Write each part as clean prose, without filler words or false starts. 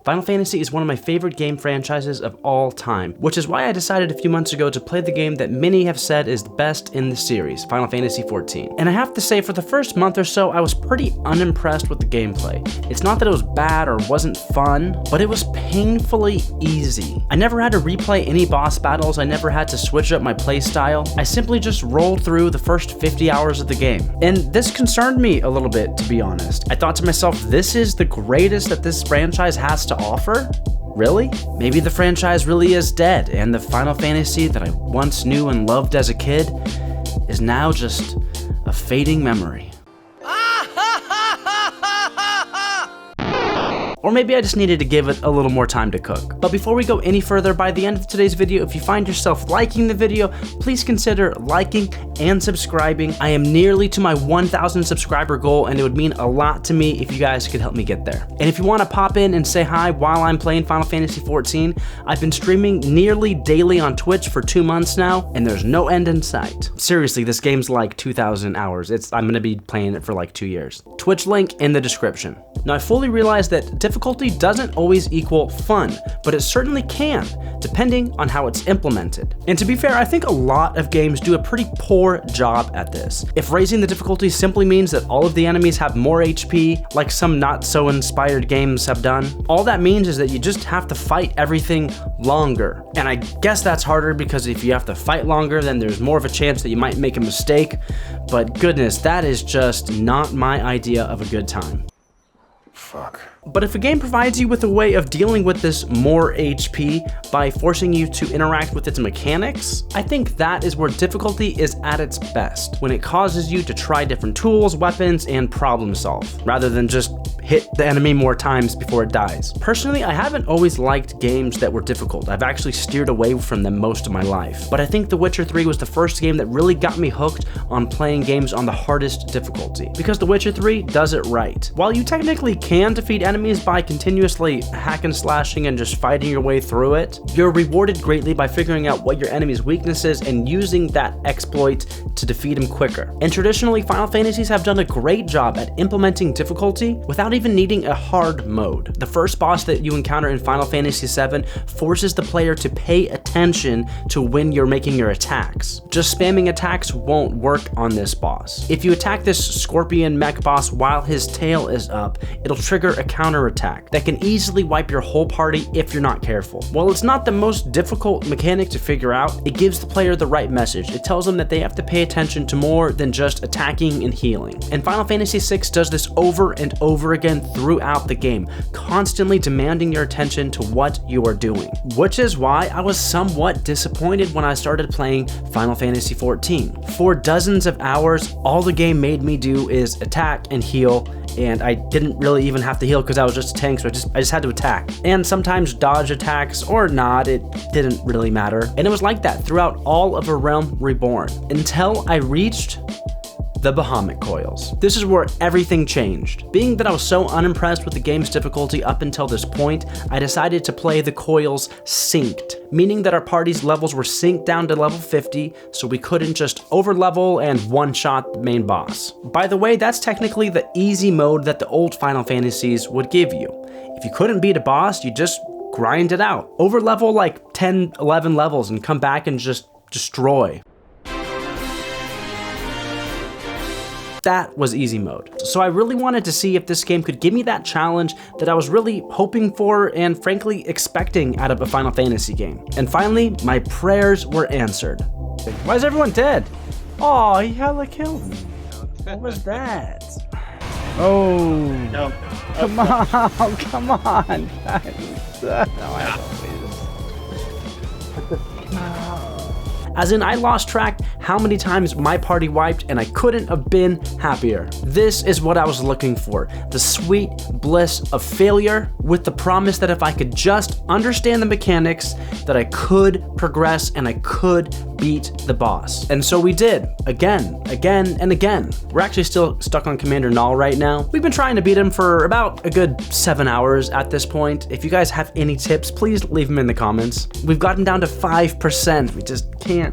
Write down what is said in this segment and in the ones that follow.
Final Fantasy is one of my favorite game franchises of all time, which is why I decided a few months ago to play the game that many have said is the best in the series, Final Fantasy XIV. And I have to say, for the first month or so, I was pretty unimpressed with the gameplay. It's not that it was bad or wasn't fun, but it was painfully easy. I never had to replay any boss battles, I never had to switch up my playstyle. I simply just rolled through the first 50 hours of the game. And this concerned me a little bit, to be honest. I thought to myself, this is the greatest that this franchise has to offer? Really? Maybe the franchise really is dead, and the Final Fantasy that I once knew and loved as a kid is now just a fading memory. Or maybe I just needed to give it a little more time to cook. But before we go any further, by the end of today's video, if you find yourself liking the video, please consider liking and subscribing. I am nearly to my 1,000 subscriber goal, and it would mean a lot to me if you guys could help me get there. And if you want to pop in and say hi while I'm playing Final Fantasy XIV, I've been streaming nearly daily on Twitch for 2 months now, and there's no end in sight. Seriously, this game's like 2,000 hours. I'm gonna be playing it for like 2 years. Twitch link in the description. Now, I fully realize that difficulty doesn't always equal fun, but it certainly can, depending on how it's implemented. And to be fair, I think a lot of games do a pretty poor job at this. If raising the difficulty simply means that all of the enemies have more HP, like some not so inspired games have done, all that means is that you just have to fight everything longer. And I guess that's harder because if you have to fight longer, then there's more of a chance that you might make a mistake. But goodness, that is just not my idea of a good time. Fuck. But if a game provides you with a way of dealing with this more HP by forcing you to interact with its mechanics, I think that is where difficulty is at its best, when it causes you to try different tools, weapons, and problem solve, rather than just hit the enemy more times before it dies. Personally, I haven't always liked games that were difficult. I've actually steered away from them most of my life. But I think The Witcher 3 was the first game that really got me hooked on playing games on the hardest difficulty, because The Witcher 3 does it right. While you technically can defeat enemies by continuously hack and slashing and just fighting your way through it, you're rewarded greatly by figuring out what your enemy's weakness is and using that exploit to defeat him quicker. And traditionally, Final Fantasies have done a great job at implementing difficulty without even needing a hard mode. The first boss that you encounter in Final Fantasy VII forces the player to pay attention to when you're making your attacks. Just spamming attacks won't work on this boss. If you attack this scorpion mech boss while his tail is up, it'll trigger a counter attack that can easily wipe your whole party if you're not careful. While it's not the most difficult mechanic to figure out, it gives the player the right message. It tells them that they have to pay attention to more than just attacking and healing. And Final Fantasy VI does this over and over again throughout the game, constantly demanding your attention to what you are doing. Which is why I was somewhat disappointed when I started playing Final Fantasy XIV. For dozens of hours, all the game made me do is attack and heal, and I didn't really even have to heal because I was just a tank, so I just had to attack. And sometimes dodge attacks or not, it didn't really matter. And it was like that throughout all of A Realm Reborn, until I reached the Bahamut coils. This is where everything changed. Being that I was so unimpressed with the game's difficulty up until this point, I decided to play the coils synced, meaning that our party's levels were synced down to level 50, so we couldn't just over-level and one-shot the main boss. By the way, that's technically the easy mode that the old Final Fantasies would give you. If you couldn't beat a boss, you just grind it out. Over-level like 10, 11 levels and come back and just destroy. That was easy mode. So I really wanted to see if this game could give me that challenge that I was really hoping for and frankly expecting out of a Final Fantasy game. And finally, my prayers were answered. Why is everyone dead? Oh, he hella killed me. What was that? Oh, no. Come on, come on, guys. As in, I lost track how many times my party wiped, and I couldn't have been happier. This is what I was looking for. The sweet bliss of failure with the promise that if I could just understand the mechanics, that I could progress and I could beat the boss. And so we did, again, and again. We're actually still stuck on Commander Null right now. We've been trying to beat him for about a good 7 hours at this point. If you guys have any tips, please leave them in the comments. We've gotten down to 5%. We just can't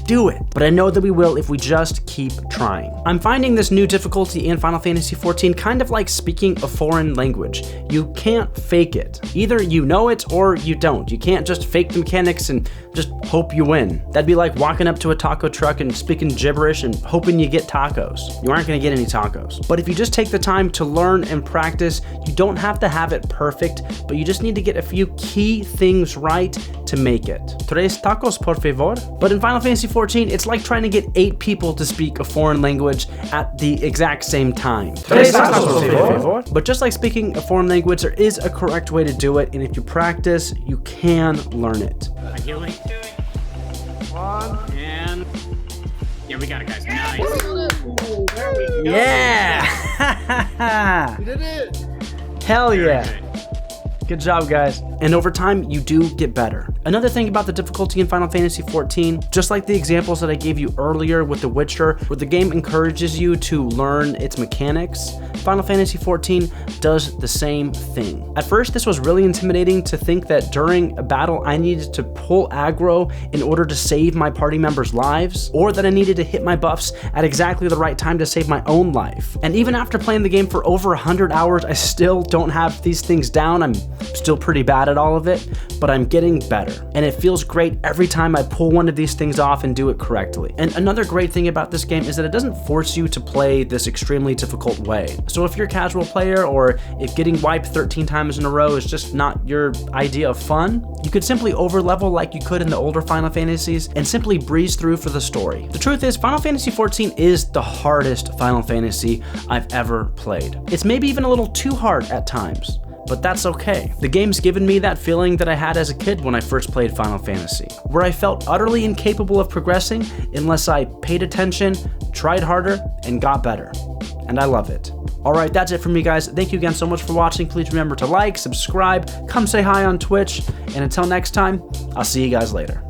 do it. But I know that we will if we just keep trying. I'm finding this new difficulty in Final Fantasy XIV kind of like speaking a foreign language. You can't fake it. Either you know it or you don't. You can't just fake the mechanics and just hope you win. That'd be like walking up to a taco truck and speaking gibberish and hoping you get tacos. You aren't gonna get any tacos. But if you just take the time to learn and practice, you don't have to have it perfect, but you just need to get a few key things right to make it. Tres tacos, por favor. But in Final Fantasy XIV, it's like trying to get 8 people to speak a foreign language at the exact same time. Tres tacos, por favor. But just like speaking a foreign language, there is a correct way to do it, and if you practice, you can learn it. Healing. 1 and yeah, we got it, guys. Nice. There we go. Yeah. We did it. Hell yeah. Good job, guys. And over time, you do get better. Another thing about the difficulty in Final Fantasy XIV, just like the examples that I gave you earlier with The Witcher, where the game encourages you to learn its mechanics, Final Fantasy XIV does the same thing. At first, this was really intimidating to think that during a battle, I needed to pull aggro in order to save my party members' lives, or that I needed to hit my buffs at exactly the right time to save my own life. And even after playing the game for over 100 hours, I still don't have these things down. I'm still pretty bad at all of it, but I'm getting better. And it feels great every time I pull one of these things off and do it correctly. And another great thing about this game is that it doesn't force you to play this extremely difficult way. So if you're a casual player, or if getting wiped 13 times in a row is just not your idea of fun, you could simply overlevel like you could in the older Final Fantasies and simply breeze through for the story. The truth is, Final Fantasy XIV is the hardest Final Fantasy I've ever played. It's maybe even a little too hard at times, but that's okay. The game's given me that feeling that I had as a kid when I first played Final Fantasy, where I felt utterly incapable of progressing unless I paid attention, tried harder, and got better. And I love it. All right, that's it for me, guys. Thank you again so much for watching. Please remember to like, subscribe, come say hi on Twitch, and until next time, I'll see you guys later.